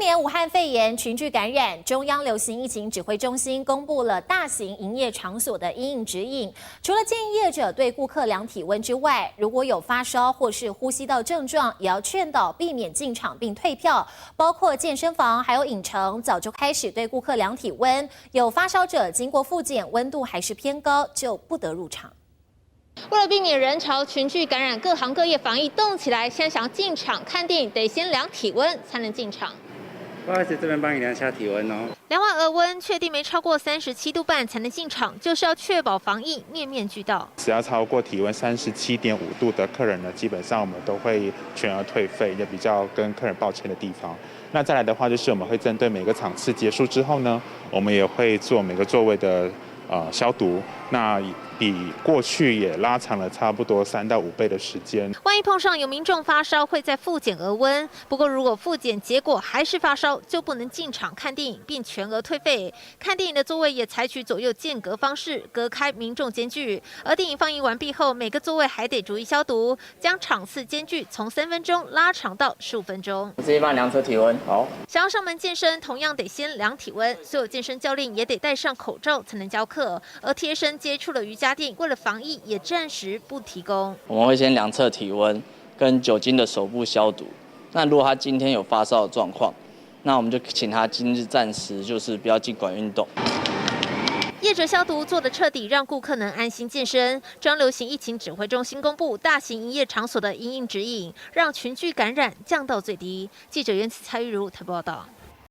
免武汉肺炎群聚感染，中央流行疫情指挥中心公布了大型营业场所的因应指引。除了建议业者对顾客量体温之外，如果有发烧或是呼吸道症状，也要劝导避免进场并退票。包括健身房还有影城，早就开始对顾客量体温，有发烧者经过复检温度还是偏高，就不得入场。 为了避免人潮群聚感染，各行各业防疫动起来。现在想要进场看电影，得先量体温才能进场。不好意思，这边帮你量下体温哦。量完额温，确定没超过37度半才能进场，就是要确保防疫面面俱到。只要超过体温37.5度的客人呢，基本上我们都会全额退费，也比较跟客人抱歉的地方。那再来的话，就是我们会针对每个场次结束之后呢，我们也会做每个座位的消毒。那比过去也拉长了差不多3到5倍的时间。万一碰上有民众发烧，会再复检额温。不过如果复检结果还是发烧，就不能进场看电影，并全额退费。看电影的座位也采取左右间隔方式，隔开民众间距。而电影放映完毕后，每个座位还得逐一消毒，将场次间距从3分钟拉长到15分钟。直接帮你量测体温，好。想要上门健身，同样得先量体温，所有健身教练也得戴上口罩才能教课。而贴身接触的瑜伽店，为了防疫，也暂时不提供。我们会先量测体温，跟酒精的手部消毒。那如果他今天有发烧的状况，那我们就请他今日暂时就是不要尽管运动。业者消毒做得彻底，让顾客能安心健身。中央流行疫情指挥中心公布大型营业场所的因应指引，让群聚感染降到最低。记者袁慈蔡玉如台报道。